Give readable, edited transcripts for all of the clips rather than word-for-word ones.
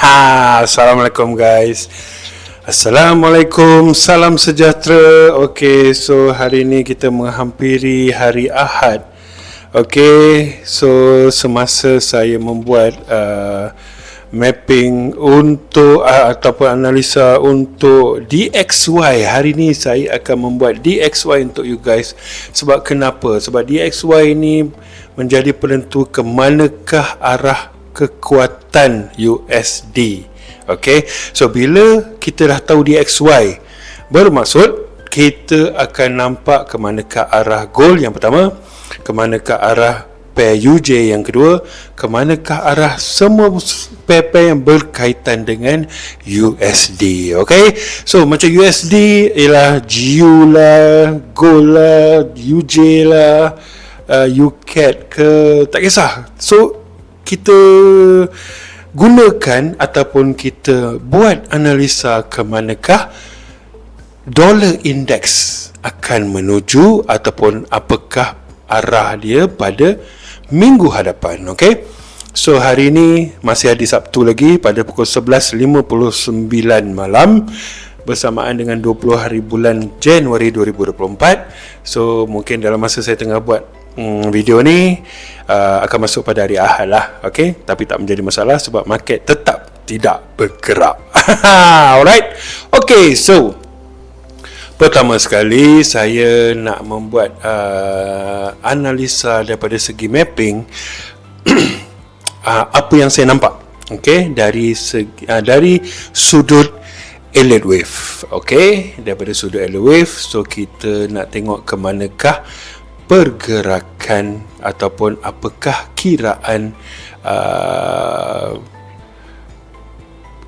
Assalamualaikum guys. Assalamualaikum, salam sejahtera. Okay, so hari ni kita menghampiri hari Ahad. Okay, so semasa saya membuat mapping untuk ataupun analisa untuk DXY, hari ni saya akan membuat DXY untuk you guys. Sebab kenapa? Sebab DXY ni menjadi penentu ke manakah arah kekuatan USD. Okay, so bila kita dah tahu DXY, bermaksud kita akan nampak ke manakah arah gold yang pertama, ke manakah arah pair UJ yang kedua, ke manakah arah semua pair-pair yang berkaitan dengan USD. Okay, so macam USD ialah GU lah, gold lah, UJ lah, UCAD ke, tak kisah. So kita gunakan ataupun kita buat analisa ke manakah dollar index akan menuju ataupun apakah arah dia pada minggu hadapan. Okay, so hari ni masih hari Sabtu lagi pada pukul 11.59 malam bersamaan dengan 20 hari bulan Januari 2024. So mungkin dalam masa saya tengah buat video ni akan masuk pada hari Ahad lah. Okay, tapi tak menjadi masalah sebab market tetap tidak bergerak. Alright, okay, so pertama sekali saya nak membuat analisa daripada segi mapping apa yang saya nampak. Okay, dari sudut Elliott Wave. Okay, daripada sudut Elliott Wave, so kita nak tengok ke manakah pergerakan ataupun apakah kiraan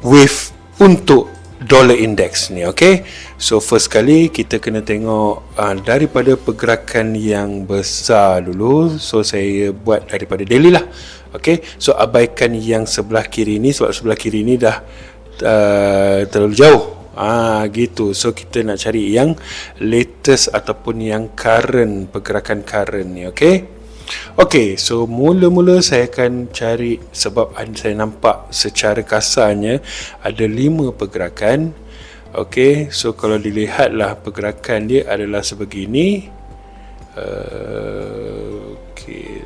wave untuk dollar index ni. Okay, so first kali kita kena tengok daripada pergerakan yang besar dulu. So saya buat daripada daily lah. Okay, so abaikan yang sebelah kiri ni sebab sebelah kiri ni dah terlalu jauh. Gitu. So kita nak cari yang latest ataupun yang current, pergerakan current ni. Okay, okay, so mula-mula saya akan cari sebab saya nampak secara kasarnya ada 5 pergerakan. Okay, so kalau dilihatlah pergerakan dia adalah sebegini. Okay,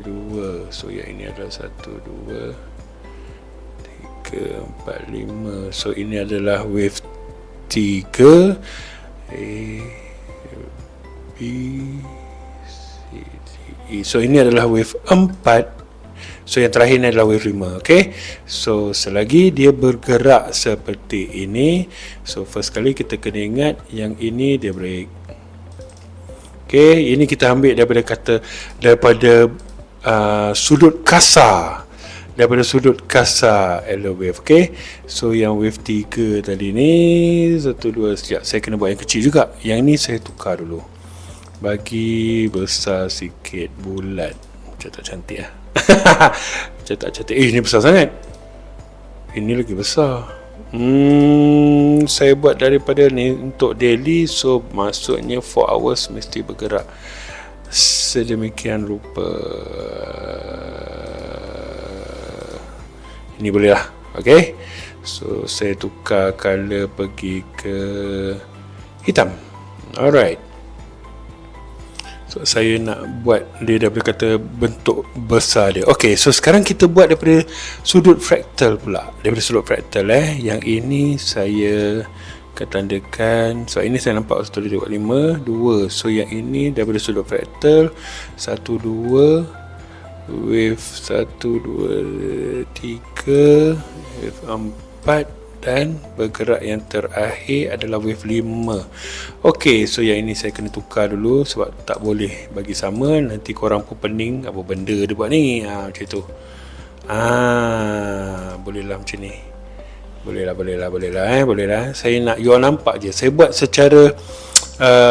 2. So yang ini adalah 1, 2, 3, 4, 5. So ini adalah wave 3, A, B, C, D, E. So ini adalah wave 4. So yang terakhir ini adalah wave 5. Okay, so selagi dia bergerak seperti ini, so first kali kita kena ingat yang ini dia break. Okay, ini kita ambil daripada sudut kasar, daripada sudut kasar Elliott Wave. Okay, so yang wave 3 tadi ni 1, 2, sekejap saya kena buat yang kecil juga. Yang ni saya tukar dulu bagi besar sikit, bulat macam tak cantik lah. Macam tak cantik. Ini besar sangat, ini lagi besar. Saya buat daripada ni untuk daily, so maksudnya 4 hours mesti bergerak sedemikian rupa. Ini boleh lah. Okay, so saya tukar color pergi ke hitam. Alright, so saya nak buat dia daripada kata bentuk besar dia. Okay, so sekarang kita buat daripada sudut fractal pula. Daripada sudut fractal yang ini saya ketandakan. So ini saya nampak 1, 2, 5, 2. So yang ini daripada sudut fractal 1, 2, wave 1, 2, 3, wave 4 dan bergerak yang terakhir adalah wave 5. Ok, so yang ini saya kena tukar dulu sebab tak boleh bagi sama, nanti korang pun pening apa benda dia buat ni. Macam tu. Boleh lah macam ni. Boleh lah. Saya nak you all nampak je. Saya buat secara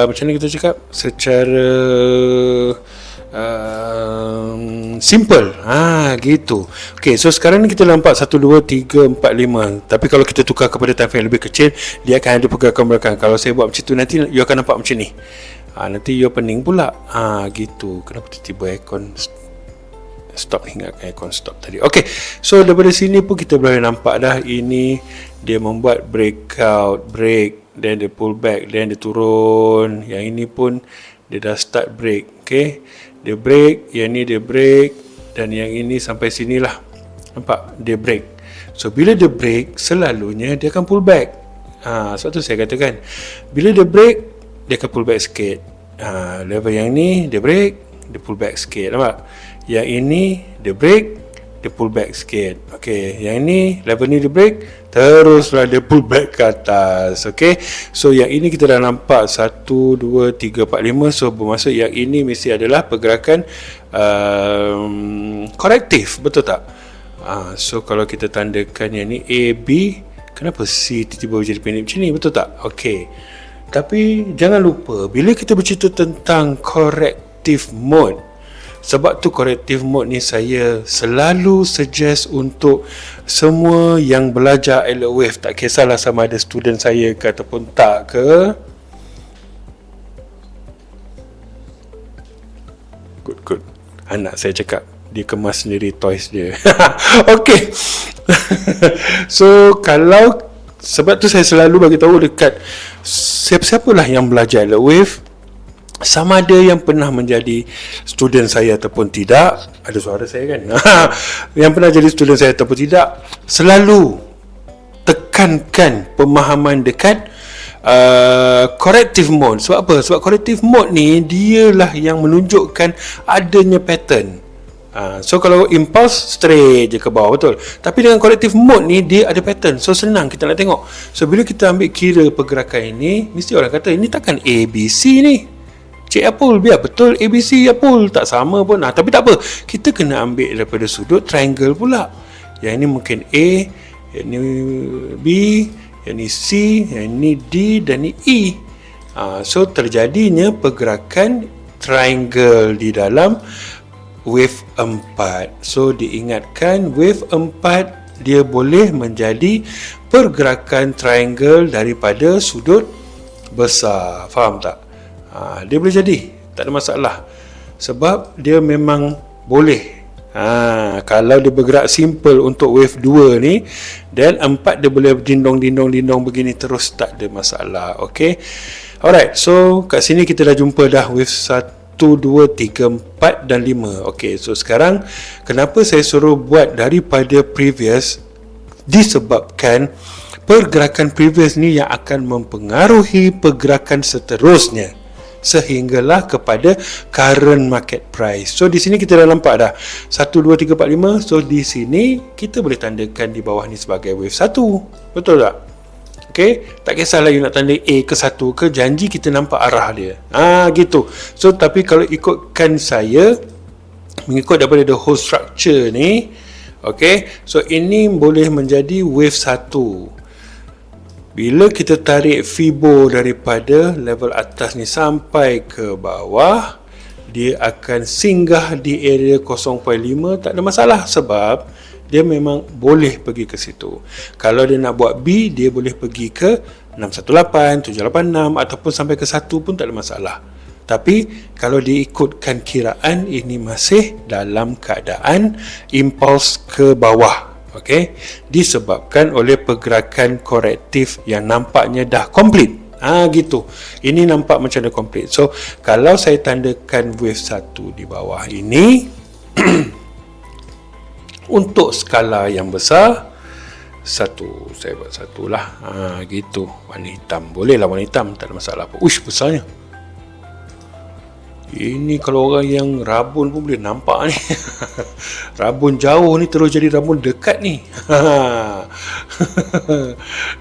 macam ni kita cakap, secara simple. Gitu. Okay, so sekarang ni kita nampak 1, 2, 3, 4, 5. Tapi kalau kita tukar kepada time frame yang lebih kecil, dia akan ada pergerakan belakang. Kalau saya buat macam tu, nanti you akan nampak macam ni. Nanti you pening pula. Gitu. Kenapa tiba-tiba aircon Stop, ingatkan ikon stop tadi. Okay, so daripada sini pun kita boleh nampak dah, ini dia membuat breakout, break, then dia pull back, then dia turun. Yang ini pun dia dah start break. Okay, dia break, yang ni dia break, dan yang ini sampai sinilah. Nampak? Dia break. So bila dia break, selalunya dia akan pull back. Sebab tu saya katakan, bila dia break, dia akan pull back sikit. Level yang ni dia break, dia pull back sikit. Nampak? Yang ini dia break, dia pull back sikit. Okay, yang ini level ni dia break, teruslah dia pull back ke atas. Okay, so yang ini kita dah nampak 1, 2, 3, 4, 5. So bermaksud yang ini mesti adalah pergerakan korektif, betul tak? So kalau kita tandakan yang ni A, B, kenapa C tiba-tiba jadi pendek macam ni, betul tak? Okay, tapi jangan lupa bila kita bercerita tentang corrective mode, sebab tu corrective mode ni saya selalu suggest untuk semua yang belajar Elliott Wave, tak kisahlah sama ada student saya ke ataupun tak ke. Good. Anak saya cakap dia kemas sendiri toys dia. Okay. So kalau, sebab tu saya selalu bagi tahu dekat siapa-siapalah yang belajar Elliott Wave, sama ada yang pernah menjadi student saya ataupun tidak, ada suara saya kan, yang pernah jadi student saya ataupun tidak, selalu tekankan pemahaman dekat corrective mode. Sebab apa? Sebab corrective mode ni dialah yang menunjukkan adanya pattern. So kalau impulse straight je ke bawah, betul. Tapi dengan corrective mode ni dia ada pattern, so senang kita nak tengok. So bila kita ambil kira pergerakan ini, mesti orang kata ini takkan ABC ni, Cik Apple, biar betul ABC Apple, tak sama pun. Tapi tak apa, kita kena ambil daripada sudut triangle pula. Yang ini mungkin A, yang ini B, yang ini C, yang ini D dan ini E. So terjadinya pergerakan triangle di dalam wave 4. So diingatkan, wave 4 dia boleh menjadi pergerakan triangle daripada sudut besar. Faham tak? Dia boleh jadi, tak ada masalah, sebab dia memang boleh. Kalau dia bergerak simple untuk wave 2 ni, dan 4 dia boleh dindong begini terus, tak ada masalah. Okay, alright, so kat sini kita dah jumpa dah wave 1, 2, 3, 4 dan 5. Okay, so sekarang kenapa saya suruh buat daripada previous, disebabkan pergerakan previous ni yang akan mempengaruhi pergerakan seterusnya sehinggalah kepada current market price. So di sini kita dah nampak dah 1, 2, 3, 4, 5. So di sini kita boleh tandakan di bawah ni sebagai wave 1. Betul tak? Okay, tak kisahlah you nak tanda A ke 1 ke, janji kita nampak arah dia. Gitu. So tapi kalau ikutkan saya, mengikut daripada the whole structure ni, okay, so ini boleh menjadi wave 1. Bila kita tarik Fibo daripada level atas ni sampai ke bawah, dia akan singgah di area 0.5, tak ada masalah, sebab dia memang boleh pergi ke situ. Kalau dia nak buat B, dia boleh pergi ke 618, 786 ataupun sampai ke 1 pun tak ada masalah. Tapi kalau diikutkan kiraan, ini masih dalam keadaan impuls ke bawah. Okay, disebabkan oleh pergerakan korektif yang nampaknya dah komplit. Gitu. Ini nampak macam dah komplit. So kalau saya tandakan wave 1 di bawah ini untuk skala yang besar, 1, saya buat 1 lah. Gitu. Warna hitam, boleh lah warna hitam, tak ada masalah apa. Uish, besarnya. Ini kalau orang yang rabun pun boleh nampak ni. Rabun jauh ni terus jadi rabun dekat ni.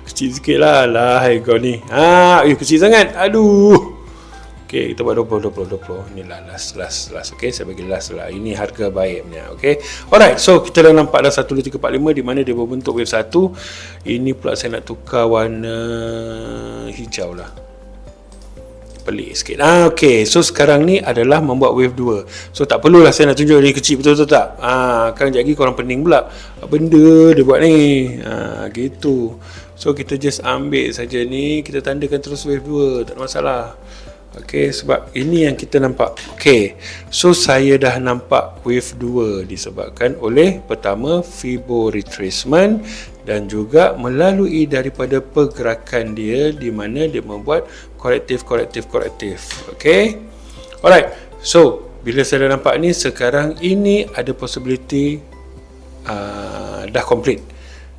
Kecil sikit lah. Hai kau ni. Kecil sangat. Aduh. Okay, kita buat 20. Inilah last. Okay, saya bagi last lah. Ini harga baiknya. Okay, alright. So kita dah nampak dah 1, 2, 3, 4, 5 di mana dia berbentuk wave 1. Ini pula saya nak tukar warna hijau lah, pelik sikit. Okay, so sekarang ni adalah membuat wave 2. So tak perlulah saya nak tunjuk ni kecil, betul-betul tak? Kan sekejap lagi korang pening pula, benda dia buat ni. Gitu. So kita just ambil saja ni, kita tandakan terus wave 2, tak ada masalah. Okey, sebab ini yang kita nampak. Okey, so saya dah nampak wave 2 disebabkan oleh pertama Fibo retracement dan juga melalui daripada pergerakan dia di mana dia membuat korektif. Okey, alright, so bila saya dah nampak ni, sekarang ini ada possibility dah complete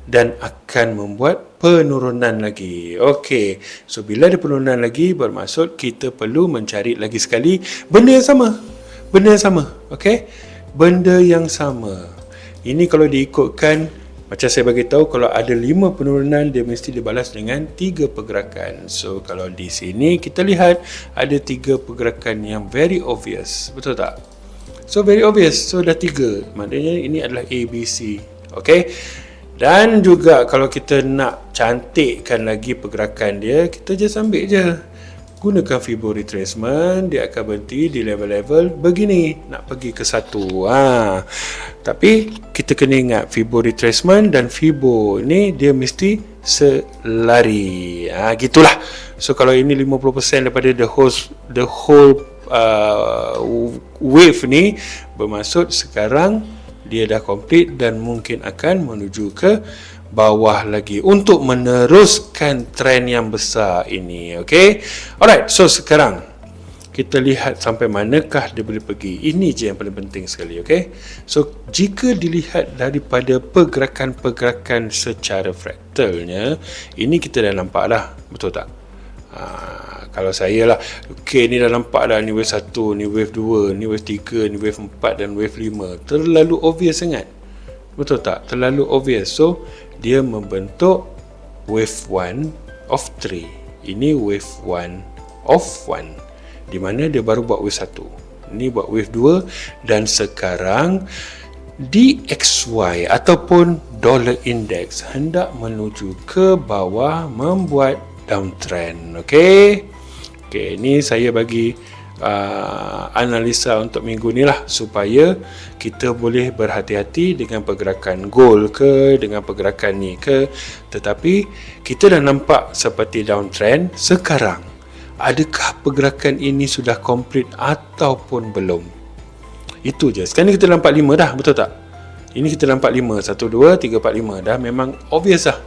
dan akan membuat penurunan lagi. Okey, so bila ada penurunan lagi, bermaksud kita perlu mencari lagi sekali benda yang sama. Okey, benda yang sama. Ini kalau diikutkan, macam saya bagi tahu, kalau ada 5 penurunan, dia mesti dibalas dengan 3 pergerakan. So kalau di sini kita lihat ada 3 pergerakan yang very obvious, betul tak? So very obvious, so dah 3, maknanya ini adalah ABC. Okey, dan juga kalau kita nak cantikkan lagi pergerakan dia, kita just ambil je, gunakan Fibo retracement, dia akan berhenti di level-level begini, nak pergi ke 1. Tapi kita kena ingat Fibo retracement dan Fibo ni dia mesti selari. Gitulah. So kalau ini 50% daripada the whole wave ni, bermaksud sekarang dia dah complete dan mungkin akan menuju ke bawah lagi untuk meneruskan trend yang besar ini. Okey, alright, so sekarang kita lihat sampai manakah dia boleh pergi. Ini je yang paling penting sekali. Okey, so jika dilihat daripada pergerakan-pergerakan secara fraktalnya, ini kita dah nampak dah, betul tak? Kalau saya lah, okey, ni dah nampak dah, ni wave 1, ni wave 2, ni wave 3, ni wave 4 dan wave 5. Terlalu obvious sangat, betul tak? Terlalu obvious. So dia membentuk wave 1 of 3. Ini wave 1 of 1, di mana dia baru buat wave 1, ini buat wave 2, dan sekarang DXY ataupun dollar index hendak menuju ke bawah, membuat downtrend. Okey, ni saya bagi analisa untuk minggu ni lah, supaya kita boleh berhati-hati dengan pergerakan gold ke, dengan pergerakan ni ke. Tetapi kita dah nampak seperti downtrend. Sekarang, adakah pergerakan ini sudah complete ataupun belum? Itu je. Sekarang ni kita nampak 5 dah, betul tak? Ini kita nampak 5, 1, 2, 3, 4, 5 dah, memang obvious lah.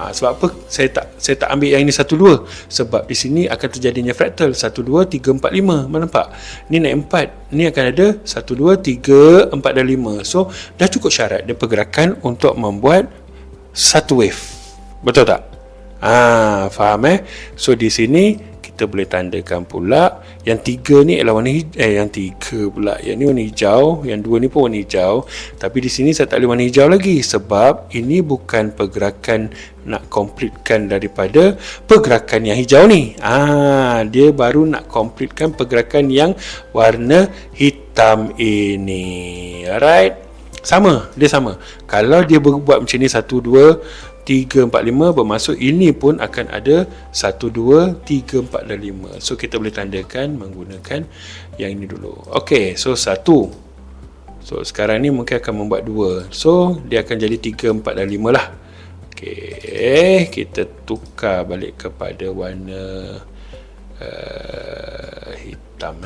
Sebab apa saya tak ambil yang ini 1, 2? Sebab di sini akan terjadinya fraktal 1, 2, 3, 4, 5. Mana nampak? Ni naik 4. Ni akan ada 1, 2, 3, 4 dan 5. So dah cukup syarat dia pergerakan untuk membuat satu wave. Betul tak? Faham So di sini kita boleh tandakan pula yang 3 ni adalah warna hijau, yang 3 pula, yang ni warna hijau, yang 2 ni pun warna hijau. Tapi di sini saya tak boleh warna hijau lagi, sebab ini bukan pergerakan nak completekan daripada pergerakan yang hijau ni. Dia baru nak completekan pergerakan yang warna hitam ini. Alright, dia sama. Kalau dia berbuat macam ni 1, 2, 3, 4, 5, bermaksud ini pun akan ada 1, 2, 3, 4 dan 5. So kita boleh tandakan menggunakan yang ini dulu. Okey, so 1. So sekarang ni mungkin akan membuat 2. So dia akan jadi 3, 4 dan 5 lah. Okey, kita tukar balik kepada warna hitam.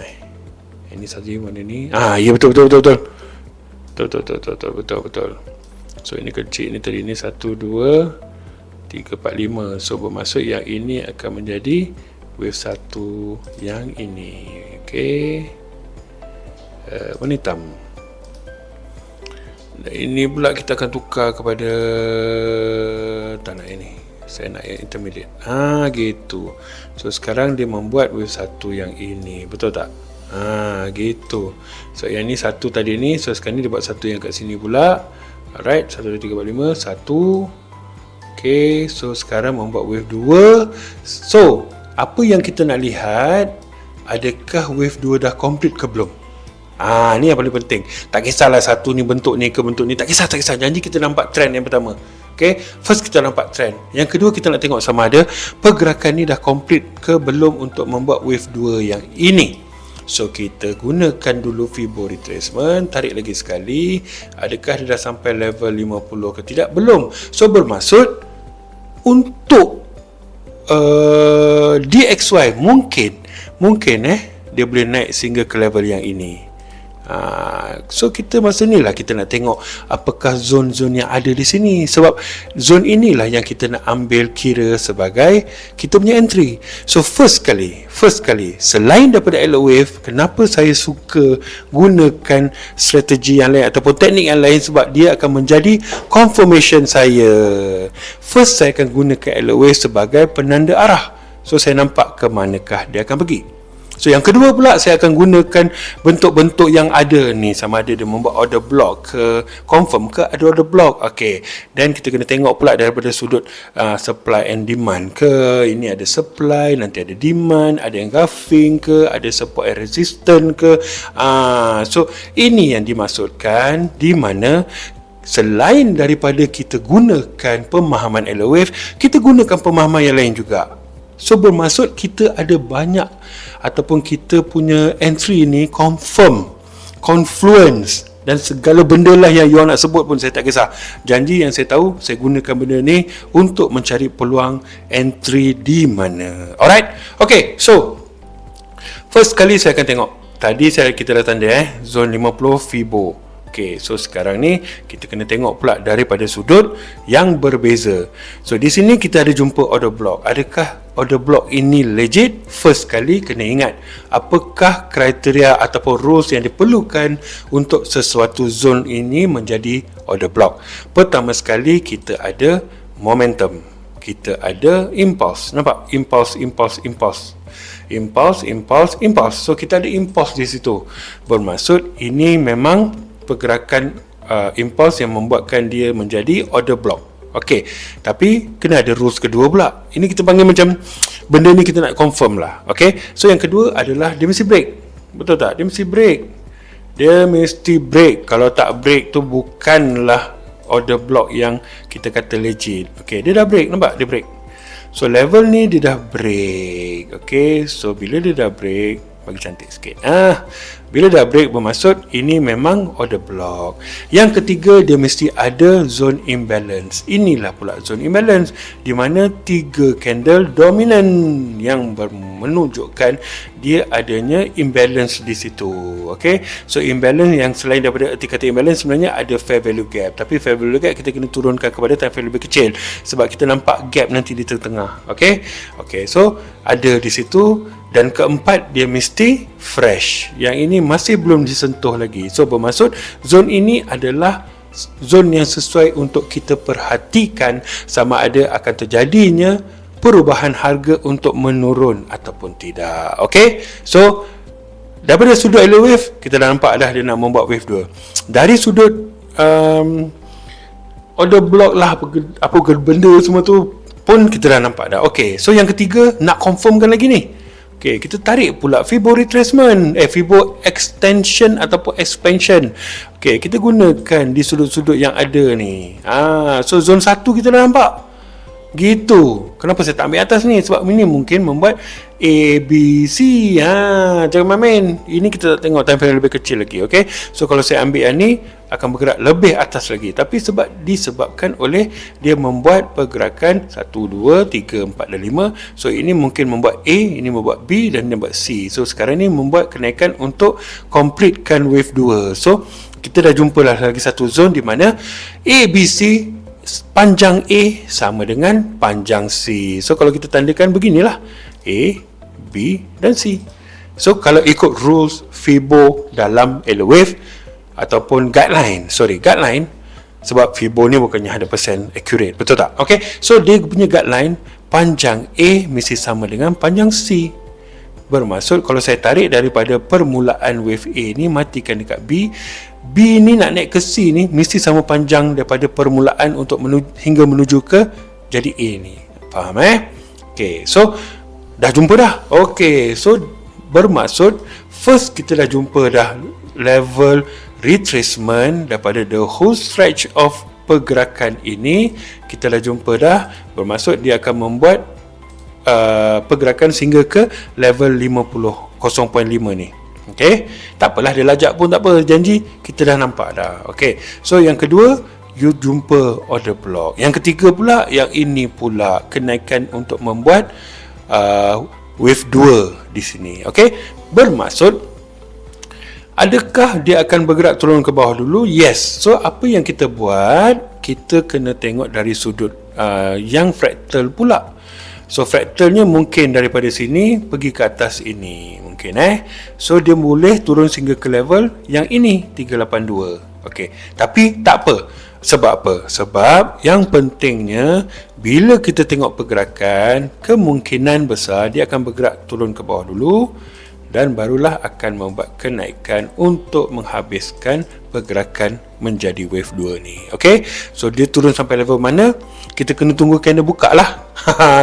Ini saja warna ni. Ya, betul. Betul. So ini kecil ni tadi ni 1, 2, 3, 4, 5. So bermaksud yang ini akan menjadi wave 1 yang ini. Okey, warna hitam. Dan ini pula kita akan tukar kepada, tak nak ini, saya nak yang intermediate. Gitu. So sekarang dia membuat wave 1 yang ini, betul tak? Gitu. So yang ni 1 tadi ni, so sekarang ni dia buat 1 yang kat sini pula. Alright, 1, 2, 3, 4, 5, 1. Okay, so sekarang membuat wave 2. So, apa yang kita nak lihat, adakah wave 2 dah complete ke belum? Ni yang paling penting. Tak kisahlah 1 ni bentuk ni ke bentuk ni, tak kisah. Janji kita nampak trend yang pertama. Okay, first kita nampak trend. Yang kedua kita nak tengok sama ada pergerakan ni dah complete ke belum untuk membuat wave 2 yang ini. So kita gunakan dulu Fibo retracement, tarik lagi sekali, adakah dia dah sampai level 50 ke tidak? Belum. So bermaksud untuk DXY mungkin dia boleh naik sehingga ke level yang ini. So kita masa ni lah kita nak tengok apakah zon-zon yang ada di sini, sebab zon inilah yang kita nak ambil kira sebagai kita punya entry. So first kali selain daripada Elliott Wave, kenapa saya suka gunakan strategi yang lain ataupun teknik yang lain, sebab dia akan menjadi confirmation saya. First saya akan gunakan Elliott Wave sebagai penanda arah. So saya nampak ke manakah dia akan pergi. So yang kedua pula, saya akan gunakan bentuk-bentuk yang ada ni, sama ada dia membuat order block ke, confirm ke ada order block. Okey, dan kita kena tengok pula daripada sudut supply and demand ke. Ini ada supply, nanti ada demand, ada engulfing ke, ada support and resistance ke. So ini yang dimaksudkan, di mana selain daripada kita gunakan pemahaman Elliott Wave, kita gunakan pemahaman yang lain juga. So bermaksud kita ada banyak ataupun kita punya entry ni confirm, confluence dan segala benda lah yang you nak sebut pun saya tak kisah. Janji yang saya tahu, saya gunakan benda ni untuk mencari peluang entry di mana. Alright, okay, so first kali saya akan tengok. Tadi kita dah tanda zone 50 Fibo. Okay, so sekarang ni kita kena tengok pula daripada sudut yang berbeza. So di sini kita ada jumpa order block. Adakah order block ini legit? First kali kena ingat apakah kriteria ataupun rules yang diperlukan untuk sesuatu zone ini menjadi order block. Pertama sekali kita ada momentum, kita ada impulse. Nampak? Impulse. So kita ada impulse di situ. Bermaksud ini memang pergerakan impulse yang membuatkan dia menjadi order block. Okey, tapi kena ada rules kedua pula. Ini kita panggil macam benda ni kita nak confirm lah. Okey, so yang kedua adalah dia mesti break. Betul tak? Dia mesti break. Dia mesti break. Kalau tak break tu bukanlah order block yang kita kata legit. Okey, dia dah break. Nampak? Dia break. So level ni dia dah break. Okey, so bila dia dah break, bagi cantik sikit. Bila dah break bermaksud ini memang order block. Yang ketiga, dia mesti ada zone imbalance. Inilah pula zone imbalance, di mana 3 candle dominant yang menunjukkan dia adanya imbalance di situ. Okey, so imbalance yang selain daripada erti kata imbalance, sebenarnya ada fair value gap. Tapi fair value gap kita kena turunkan kepada time frame lebih kecil, sebab kita nampak gap nanti di tengah-tengah. Okey, so ada di situ. Dan keempat, dia mesti fresh. Yang ini masih belum disentuh lagi. So bermaksud zone ini adalah zone yang sesuai untuk kita perhatikan sama ada akan terjadinya perubahan harga untuk menurun ataupun tidak. Okey, so daripada sudut Elliott Wave kita dah nampak dah dia nak membuat wave 2. Dari sudut order block lah, apa benda semua tu pun kita dah nampak dah. Okey, so yang ketiga nak confirmkan lagi ni. Okey, kita tarik pula Fibo retracement, Fibo extension ataupun expansion. Okey, kita gunakan di sudut-sudut yang ada ni. So zone 1 kita dah nampak. Gitu. Kenapa saya tak ambil atas ni? Sebab ini mungkin membuat A, B, C. Jangan main. Ini kita tengok time frame lebih kecil lagi. Okay, so kalau saya ambil yang ni akan bergerak lebih atas lagi. Tapi disebabkan oleh dia membuat pergerakan 1, 2, 3, 4 dan 5. So ini mungkin membuat A, ini membuat B dan ini membuat C. So sekarang ni membuat kenaikan untuk completekan wave 2. So kita dah jumpa lah lagi satu zone di mana A, B, C, panjang A sama dengan panjang C. So kalau kita tandakan beginilah, A, B dan C. So kalau ikut rules Fibo dalam Elliott Wave ataupun guideline, sebab Fibo ni bukannya 100% accurate, betul tak? Okay, so dia punya guideline, panjang A mesti sama dengan panjang C. Bermaksud kalau saya tarik daripada permulaan wave A ni matikan dekat B, B ni nak naik ke C ni mesti sama panjang daripada permulaan untuk hingga menuju ke jadi A ni. Faham Okay, so dah jumpa dah. Okay, so bermaksud first kita dah jumpa dah level retracement daripada the whole stretch of pergerakan ini. Kita dah jumpa dah. Bermaksud dia akan membuat pergerakan sehingga ke level 50, 0.5 ni. Okey, tak apalah dia lajak pun tak apa, janji kita dah nampak dah. Okey, so yang kedua you jumpa order block. Yang ketiga pula, yang ini pula kenaikan untuk membuat wave 2 di sini. Okey, bermaksud adakah dia akan bergerak turun ke bawah dulu? Yes. So apa yang kita buat, kita kena tengok dari sudut yang fractal pula. So fractalnya mungkin daripada sini pergi ke atas ini mungkin so dia boleh turun sehingga ke level yang ini 382. Okey, tapi tak apa. Sebab apa? Sebab yang pentingnya bila kita tengok pergerakan, kemungkinan besar dia akan bergerak turun ke bawah dulu dan barulah akan membuat kenaikan untuk menghabiskan pergerakan menjadi wave 2 ni. Okey, so dia turun sampai level mana, kita kena tunggu candle buka lah.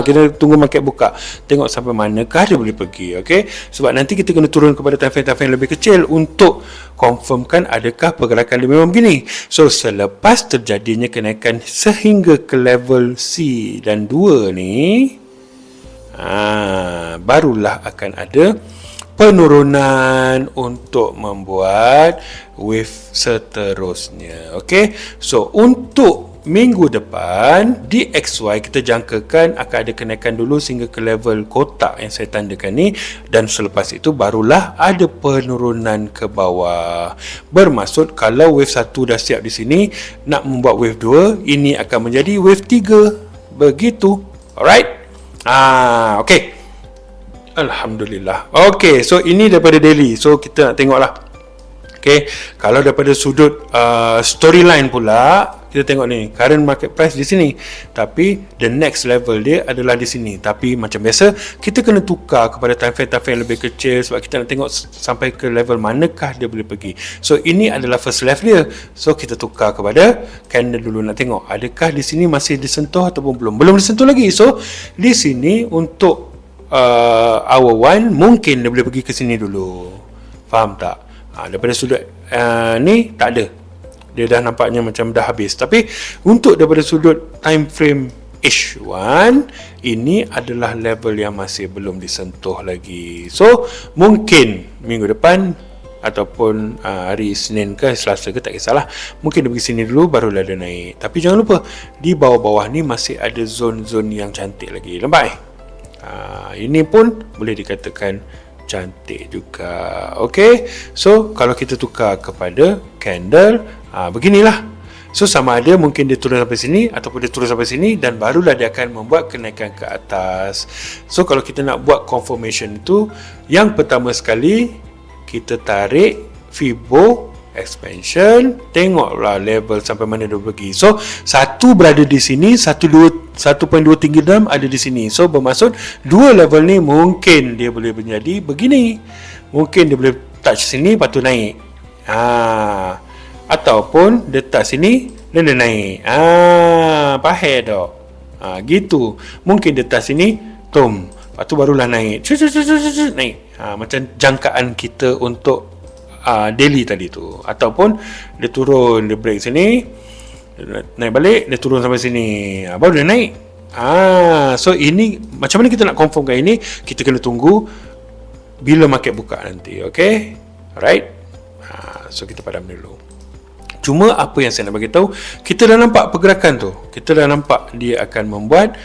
Kita tunggu market buka, tengok sampai manakah dia boleh pergi. Okey, sebab nanti kita kena turun kepada time frame yang lebih kecil untuk confirmkan adakah pergerakan dia memang begini. So selepas terjadinya kenaikan sehingga ke level C dan 2 ni, barulah akan ada penurunan untuk membuat wave seterusnya. Okey, so untuk minggu depan di XY kita jangkakan akan ada kenaikan dulu sehingga ke level kotak yang saya tandakan ni, dan selepas itu barulah ada penurunan ke bawah. Bermaksud kalau wave 1 dah siap di sini, nak membuat wave 2, ini akan menjadi wave 3. Begitu. Alright. Okey. Alhamdulillah. Okey, so ini daripada daily. So kita nak tengoklah. Okey, kalau daripada sudut storyline pula, kita tengok ni, current market price di sini, tapi the next level dia adalah di sini. Tapi macam biasa, kita kena tukar kepada time frame lebih kecil sebab kita nak tengok sampai ke level manakah dia boleh pergi. So ini adalah first level dia. So kita tukar kepada candle dulu, nak tengok adakah di sini masih disentuh ataupun belum. Belum disentuh lagi. So di sini untuk hour 1 mungkin dia boleh pergi ke sini dulu. Faham tak? Daripada sudut ni tak ada, dia dah nampaknya macam dah habis. Tapi untuk daripada sudut time frame H1, ini adalah level yang masih belum disentuh lagi. So mungkin minggu depan ataupun hari Isnin ke Selasa ke, tak kisahlah, mungkin dia pergi sini dulu barulah dia naik. Tapi jangan lupa di bawah-bawah ni masih ada zon-zon yang cantik lagi. Nampak ini pun boleh dikatakan cantik juga. Okey, so kalau kita tukar kepada candle, beginilah. So sama ada mungkin dia turun sampai sini ataupun dia turun sampai sini dan barulah dia akan membuat kenaikan ke atas. So kalau kita nak buat confirmation itu, yang pertama sekali kita tarik Fibo expansion, tengoklah level sampai mana dia pergi. So satu berada di sini, 1.236 ada di sini. So bermaksud dua level ni mungkin dia boleh menjadi begini. Mungkin dia boleh touch sini lepas tu naik. Ataupun dia touch sini dan dia naik. Faham tak? Gitu. Mungkin dia touch sini, lepas tu barulah naik. Naik. Macam jangkaan kita untuk daily tadi tu. Ataupun dia turun, dia break sini, dia naik balik, dia turun sampai sini, baru dia naik. So ini macam mana kita nak confirmkan ini? Kita kena tunggu bila market buka nanti. Okay, alright. So kita padam dulu. Cuma apa yang saya nak bagi tahu, kita dah nampak pergerakan tu, kita dah nampak dia akan membuat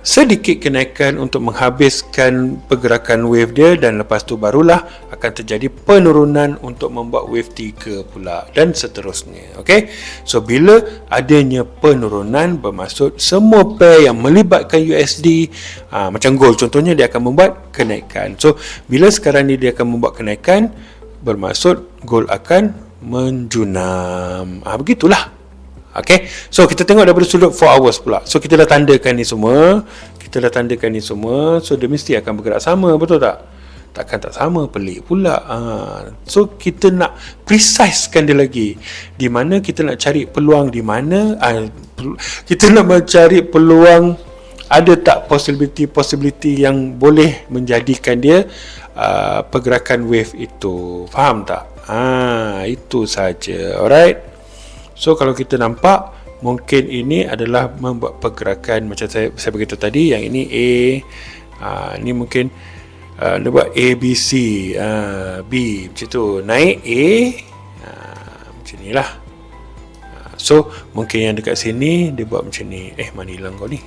sedikit kenaikan untuk menghabiskan pergerakan wave dia, dan lepas tu barulah akan terjadi penurunan untuk membuat wave 3 pula dan seterusnya. Okey, so bila adanya penurunan bermaksud semua pair yang melibatkan USD, macam gold contohnya, dia akan membuat kenaikan. So bila sekarang ni dia akan membuat kenaikan, bermaksud gold akan menjunam. Begitulah. Okay, so kita tengok daripada sudut 4 hours pula. So kita dah tandakan ni semua, so dia mesti akan bergerak sama, betul tak? Takkan tak sama, pelik pula. So kita nak precisekan dia lagi, di mana kita nak cari peluang, di mana kita nak mencari peluang, ada tak possibility yang boleh menjadikan dia pergerakan wave itu. Faham tak? Itu saja. Alright. So kalau kita nampak, mungkin ini adalah membuat pergerakan macam saya beritahu tadi. Yang ini A, ni mungkin dia buat A, B, C, B macam tu, naik A, macam ni lah. So mungkin yang dekat sini dia buat macam ni. Mana hilang kau ni?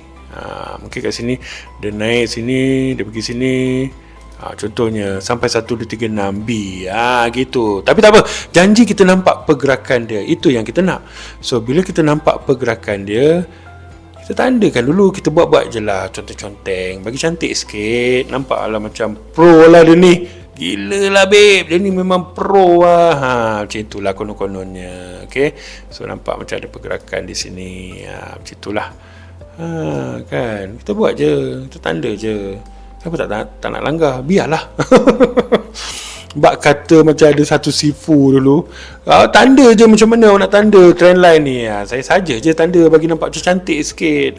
Mungkin kat sini dia naik sini, dia pergi sini. Contohnya sampai 1, 2, 3, 6 B. Gitu. Tapi tak apa, janji kita nampak pergerakan dia. Itu yang kita nak. So bila kita nampak pergerakan dia, kita tandakan dulu. Kita buat-buat je lah, conteng-conteng, bagi cantik sikit. Nampak lah macam pro lah dia ni. Gila lah babe, dia ni memang pro lah. Macam itulah konon-kononnya. Okay, so nampak macam ada pergerakan di sini. Macam itulah. Kan, kita buat je, kita tanda je. Kenapa tak nak langgar? Biarlah. Bak kata macam ada satu sifu dulu. Tanda je macam mana orang nak tanda trendline ni. Saya saja je tanda bagi nampak cantik sikit.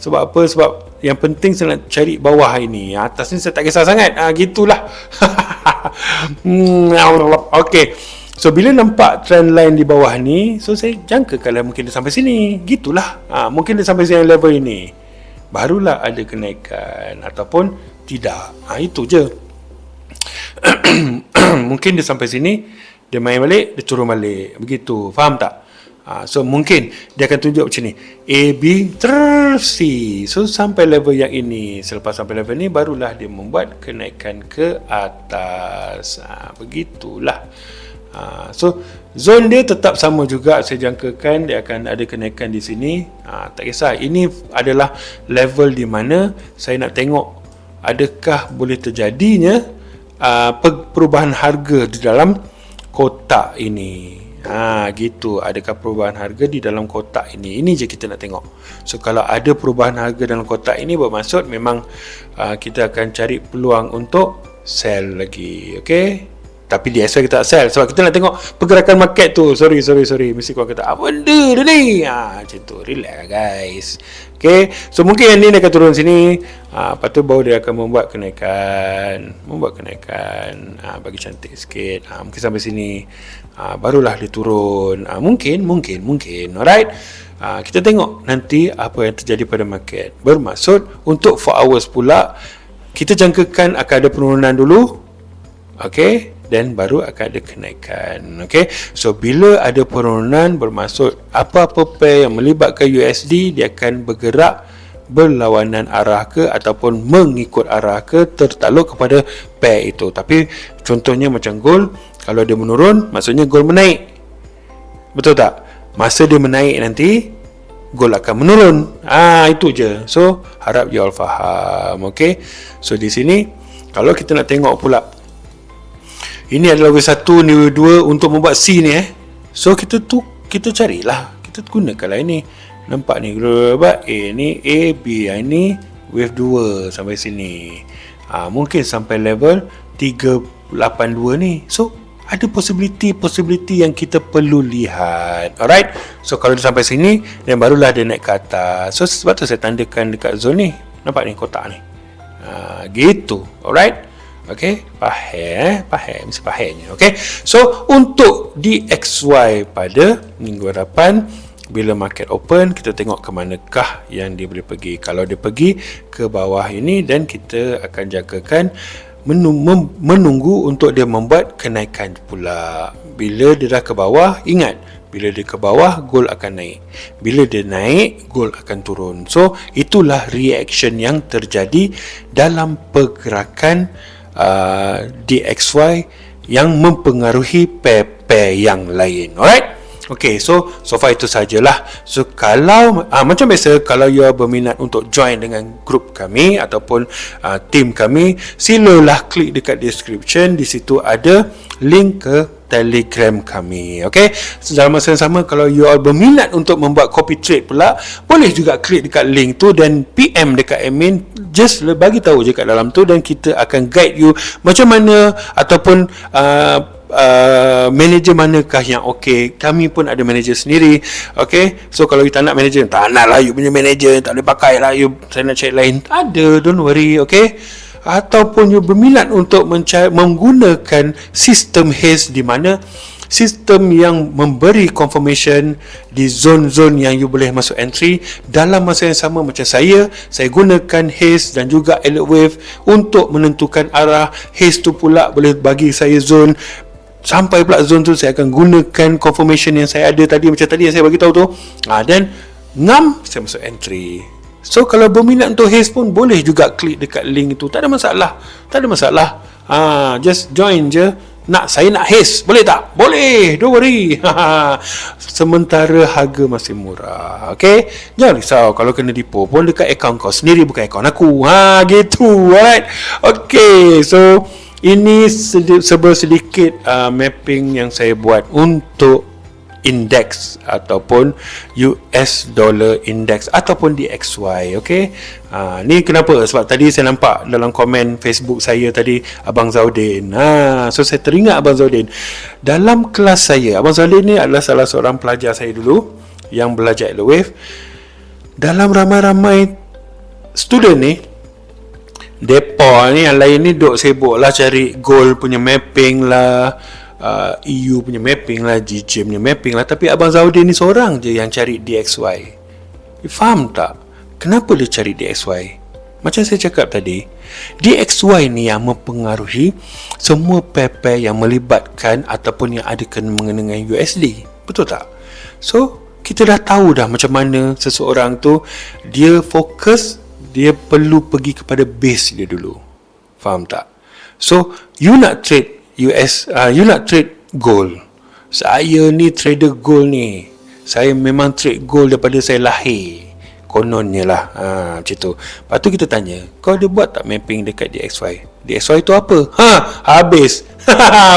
Sebab apa? Sebab yang penting saya nak cari bawah ini. Atas ni saya tak kisah sangat. Gitulah. Okay. So bila nampak trendline di bawah ni, so saya jangka kalau mungkin dia sampai sini. Gitulah. Mungkin dia sampai sini level ini, barulah ada kenaikan ataupun tidak. Itu je. Mungkin dia sampai sini, dia main balik, dia turun balik. Begitu. Faham tak? So mungkin dia akan tunjuk macam ni, A, B, C. So sampai level yang ini. Selepas sampai level ni, barulah dia membuat kenaikan ke atas. Begitulah. So zone dia tetap sama juga. Saya jangkakan dia akan ada kenaikan di sini. Tak kisah. Ini adalah level di mana saya nak tengok adakah boleh terjadinya perubahan harga di dalam kotak ini. Gitu. Adakah perubahan harga di dalam kotak ini? Ini je kita nak tengok. So kalau ada perubahan harga dalam kotak ini, bermaksud memang kita akan cari peluang untuk sell lagi. Okay, tapi di SY kita tak sell sebab kita nak tengok pergerakan market tu. Sorry mesti korang kata apa benda dia ni. Macam tu. Relax guys. Okay, so mungkin yang ni dia akan turun sini. Lepas tu baru dia akan membuat kenaikan. Bagi cantik sikit. Mungkin sampai sini. Barulah dia turun. Mungkin. Alright. Kita tengok nanti apa yang terjadi pada market. Bermaksud untuk 4 hours pula, kita jangkakan akan ada penurunan dulu. Okay, dan baru akan ada kenaikan. Okay, so bila ada penurunan, bermaksud apa-apa pair yang melibatkan USD, dia akan bergerak berlawanan arah ke ataupun mengikut arah ke, tertakluk kepada pair itu. Tapi contohnya macam gold, kalau dia menurun, maksudnya gold menaik. Betul tak? Masa dia menaik nanti, gold akan menurun. Itu je. So harap you all faham. Okay, so di sini kalau kita nak tengok pula, ini adalah W1, ni W2 untuk membuat C ni. So kita carilah, kita gunakanlah ini. Nampak ni A ni A, B, ini wave 2 sampai sini. Mungkin sampai level 382 ni. So ada possibility yang kita perlu lihat. Alright. So kalau dia sampai sini, dan barulah dia naik ke atas. So sebab tu saya tandakan dekat zone ni. Nampak ni kotak ni. Gitu. Alright. Okay, faham, mesti fahamnya. Okay, so untuk DXY pada minggu hadapan, bila market open, kita tengok ke manakah yang dia boleh pergi. Kalau dia pergi ke bawah ini, dan kita akan jagakan menunggu untuk dia membuat kenaikan pula. Bila dia dah ke bawah, ingat, bila dia ke bawah, gold akan naik. Bila dia naik, gold akan turun. So itulah reaction yang terjadi dalam pergerakan DXY yang mempengaruhi pair-pair yang lain. Alright? Okay, so far itu sajalah. So kalau macam biasa, kalau you berminat untuk join dengan grup kami ataupun team kami, silalah klik dekat description. Di situ ada link ke Telegram kami. Okay, so dalam masa yang sama, kalau you all berminat untuk membuat copy trade pula, boleh juga klik dekat link tu dan PM dekat admin. Just bagi tahu je kat dalam tu, dan kita akan guide you macam mana, ataupun manager manakah yang okey. Kami pun ada manager sendiri. Okay, so kalau you tak nak manager, tak nak lah you punya manager, tak boleh pakai lah you, saya nak cari lain, tak ada, don't worry. Okay, ataupun you berminat untuk menggunakan sistem haze, di mana sistem yang memberi confirmation di zone-zone yang you boleh masuk entry dalam masa yang sama macam saya gunakan haze dan juga alert wave untuk menentukan arah. Haze tu pula boleh bagi saya zone sampai pula zone tu, saya akan gunakan confirmation yang saya ada tadi, macam tadi yang saya bagi tahu tu. Dan ngam, saya masuk entry. So kalau berminat untuk haze pun boleh juga klik dekat link itu, tak ada masalah. Just join je. Saya nak haze, boleh tak? Boleh, don't worry. Sementara harga masih murah. Okay, jangan risau kalau kena tipu pun dekat akaun kau sendiri, bukan akaun aku. Gitu, alright. Okay, so ini sedikit mapping yang saya buat untuk index ataupun US dollar index ataupun DXY. Okay, ni kenapa? Sebab tadi saya nampak dalam komen Facebook saya tadi, Abang Zaudin. So saya teringat Abang Zaudin. Dalam kelas saya, Abang Zaudin ni adalah salah seorang pelajar saya dulu yang belajar Airwave. Dalam ramai-ramai student ni, depa ni yang lain ni duk sibuk lah cari gold punya mapping lah, EU punya mapping lah, GJ punya mapping lah. Tapi Abang Zaudin ni seorang je yang cari DXY. Faham tak? Kenapa dia cari DXY? Macam saya cakap tadi, DXY ni yang mempengaruhi semua pair yang melibatkan ataupun yang ada kena mengenai USD. Betul tak? So kita dah tahu dah macam mana seseorang tu dia fokus, dia perlu pergi kepada base dia dulu. Faham tak? So you nak trade you nak trade gold. Saya ni trader gold ni. Saya memang trade gold daripada saya lahir. Kononnya lah. Macam tu. Lepas tu kita tanya, kau ada buat tak mapping dekat DXY? DXY tu apa? Habis.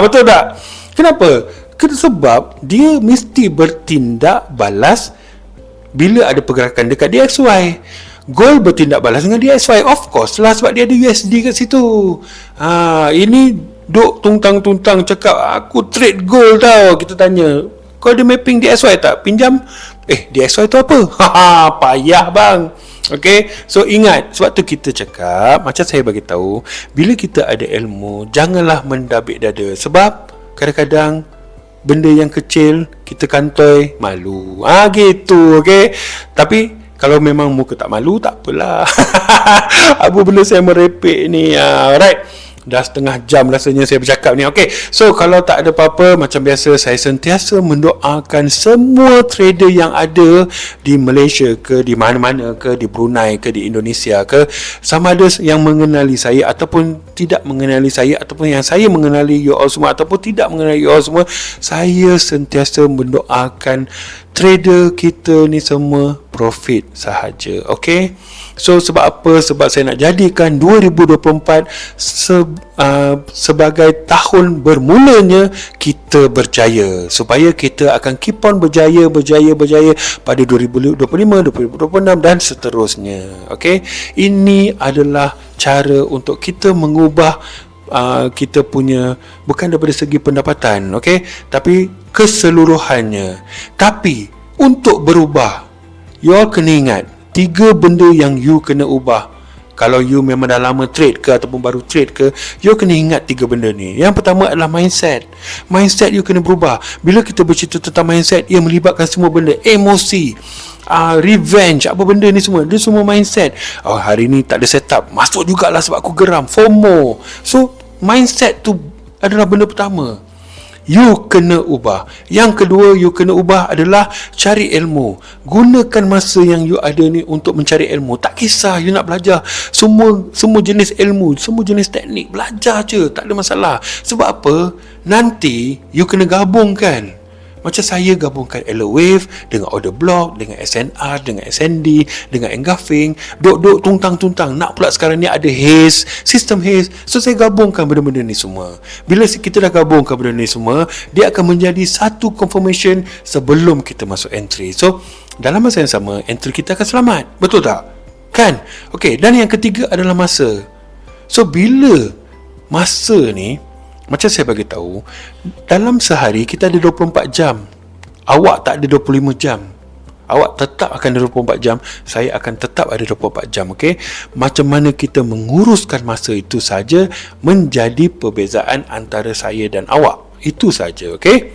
Betul tak? Kenapa? Sebab dia mesti bertindak balas bila ada pergerakan dekat DXY. Gold bertindak balas dengan DXY, of course lah, sebab dia ada USD kat situ. Ini duk tuntang-tuntang cakap aku trade gold tau. Kita tanya, kau ada mapping DXY tak? Pinjam. DXY tu apa? Payah bang. Okay, so ingat, sebab tu kita cakap, macam saya bagi tahu, bila kita ada ilmu, janganlah mendabik dada. Sebab kadang-kadang benda yang kecil kita kantoi, malu. Gitu, okay. Tapi kalau memang muka tak malu, tak apalah. Apa benda saya merepek ni. Alright. Dah setengah jam rasanya saya bercakap ni. Okay, so kalau tak ada apa-apa, macam biasa saya sentiasa mendoakan semua trader yang ada di Malaysia ke, di mana-mana ke, di Brunei ke, di Indonesia ke, sama ada yang mengenali saya ataupun tidak mengenali saya, ataupun yang saya mengenali you all semua ataupun tidak mengenali you all semua, saya sentiasa mendoakan trader kita ni semua profit sahaja. Okay, so sebab apa? Sebab saya nak jadikan 2024 sebagai tahun bermulanya kita berjaya, supaya kita akan keep on berjaya pada 2025, 2026 dan seterusnya. Okay, ini adalah cara untuk kita mengubah kita punya, bukan daripada segi pendapatan, okay, tapi keseluruhannya. Tapi untuk berubah, you all kena ingat 3 benda yang you kena ubah. Kalau you memang dah lama trade ke ataupun baru trade ke, you kena ingat 3 benda ni. Yang pertama adalah mindset. Mindset you kena berubah. Bila kita bercerita tentang mindset, ia melibatkan semua benda. Emosi, revenge, apa benda ni semua, dia semua mindset. Hari ni tak ada setup, masuk jugalah sebab aku geram, FOMO. So mindset tu adalah benda pertama you kena ubah. Yang kedua you kena ubah adalah cari ilmu. Gunakan masa yang you ada ni untuk mencari ilmu. Tak kisah you nak belajar semua jenis ilmu, semua jenis teknik, belajar je, tak ada masalah. Sebab apa? Nanti you kena gabungkan. Macam saya gabungkan Airwave dengan order block, dengan SNR, dengan SND, dengan engulfing, duk tuntang-tuntang. Nak pula sekarang ni ada haze, sistem haze. So saya gabungkan benda-benda ni semua. Bila kita dah gabungkan benda ni semua, dia akan menjadi satu confirmation sebelum kita masuk entry. So dalam masa yang sama, entry kita akan selamat. Betul tak? Kan? Okay, dan yang ketiga adalah masa. So bila masa ni, macam saya bagi tahu, dalam sehari kita ada 24 jam. Awak tak ada 25 jam. Awak tetap akan ada 24 jam. Saya akan tetap ada 24 jam. Okay? Macam mana kita menguruskan masa itu saja menjadi perbezaan antara saya dan awak. Itu saja. Okay?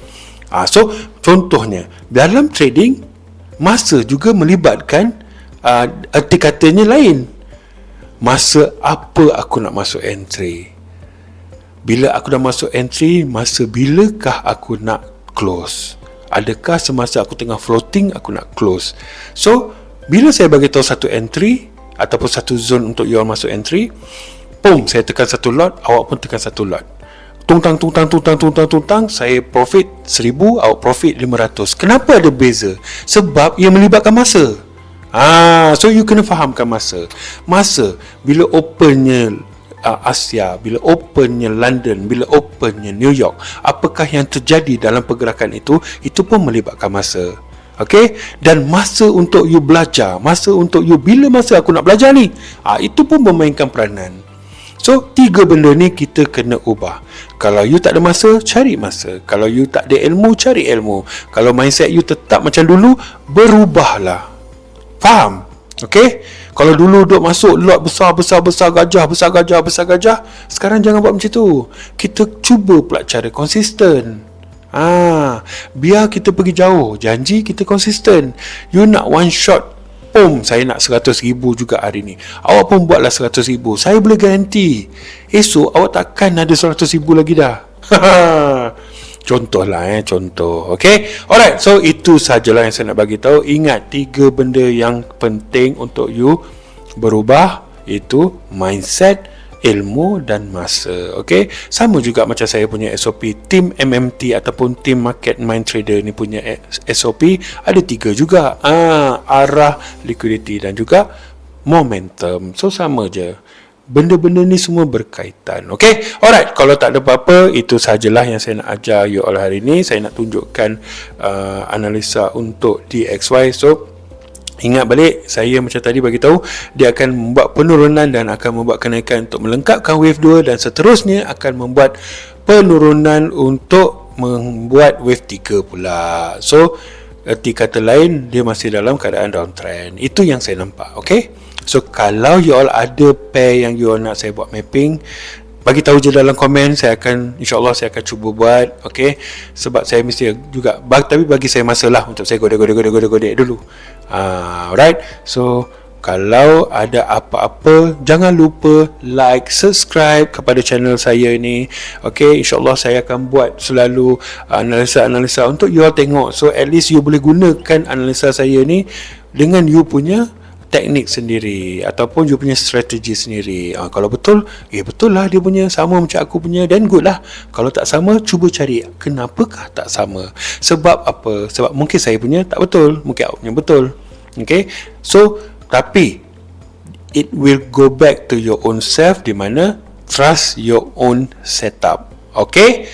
So contohnya, dalam trading, masa juga melibatkan arti katanya lain. Masa apa aku nak masuk entry? Bila aku dah masuk entry, masa bilakah aku nak close? Adakah semasa aku tengah floating aku nak close? So bila saya bagi tahu satu entry ataupun satu zone untuk you all masuk entry, boom, saya tekan satu lot, awak pun tekan satu lot. Tungtang, saya profit 1000, awak profit 500. Kenapa ada beza? Sebab ia melibatkan masa. So you kena fahamkan masa. Masa bila opennya Asia, bila opennya London, bila opennya New York, apakah yang terjadi dalam pergerakan itu pun melibatkan masa. Okay? Dan masa untuk you belajar, masa untuk you, bila masa aku nak belajar ni, itu pun memainkan peranan. So 3 benda ni kita kena ubah. Kalau you tak ada masa, cari masa. Kalau you tak ada ilmu, cari ilmu. Kalau mindset you tetap macam dulu, berubahlah. Faham? Okay? Kalau dulu duk masuk lot besar gajah, sekarang jangan buat macam tu. Kita cuba pula cara konsisten. Biar kita pergi jauh, janji kita konsisten. You nak one shot, saya nak 100,000 juga hari ni, awak pun buatlah 100,000. Saya boleh garanti esok awak takkan ada 100,000 lagi dah. Contoh. Okay, alright. So itu sajalah yang saya nak bagi tahu. Ingat 3 benda yang penting untuk you berubah, itu mindset, ilmu dan masa. Okay, sama juga macam saya punya SOP tim MMT ataupun tim market mind trader ni punya SOP ada 3 juga, arah, liquidity dan juga momentum. So sama je, benda-benda ni semua berkaitan. Okay, alright. Kalau tak ada apa-apa, itu sajalah yang saya nak ajar you all hari ni. Saya nak tunjukkan analisa untuk DXY. So ingat balik, saya macam tadi bagi tahu, dia akan membuat penurunan dan akan membuat kenaikan untuk melengkapkan wave 2, dan seterusnya akan membuat penurunan untuk membuat wave 3 pula. So erti kata lain, dia masih dalam keadaan downtrend. Itu yang saya nampak. Okay, so kalau you all ada pair yang you all nak saya buat mapping, bagi tahu je dalam komen. Saya akan, insyaAllah saya akan cuba buat. Okay, sebab saya mesti juga, tapi bagi saya masa lah untuk saya godek dulu. Alright. So kalau ada apa-apa, jangan lupa like, subscribe kepada channel saya ni. Okay, insyaAllah saya akan buat selalu analisa untuk you all tengok. So at least you boleh gunakan analisa saya ni dengan you punya teknik sendiri ataupun you punya strategi sendiri. Kalau betul, betul lah dia punya sama macam aku punya, then good lah. Kalau tak sama, cuba cari kenapakah tak sama. Sebab apa? Sebab mungkin saya punya tak betul, mungkin aku punya betul. Okay, so tapi it will go back to your own self, di mana trust your own setup. Okay,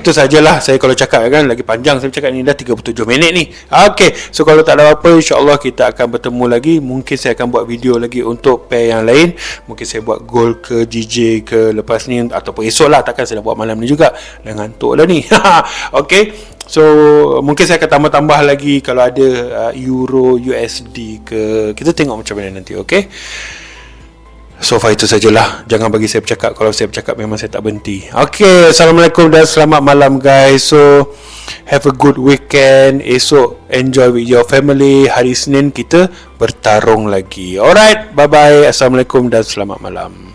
itu sajalah. Saya kalau cakap kan lagi panjang, saya cakap ni dah 37 minit ni. Okay, so kalau tak ada apa-apa, insyaAllah kita akan bertemu lagi. Mungkin saya akan buat video lagi untuk pair yang lain. Mungkin saya buat gold ke GJ ke lepas ni, ataupun esok lah. Takkan saya nak buat malam ni juga, dah ngantuk dah ni. Okay, so mungkin saya akan tambah-tambah lagi kalau ada Euro, USD ke. Kita tengok macam mana nanti. Okay, so far itu sajalah. Jangan bagi saya bercakap. Kalau saya bercakap memang saya tak berhenti. Okay, Assalamualaikum dan selamat malam guys. So have a good weekend. Esok enjoy with your family. Hari Senin kita bertarung lagi. Alright, bye bye. Assalamualaikum dan selamat malam.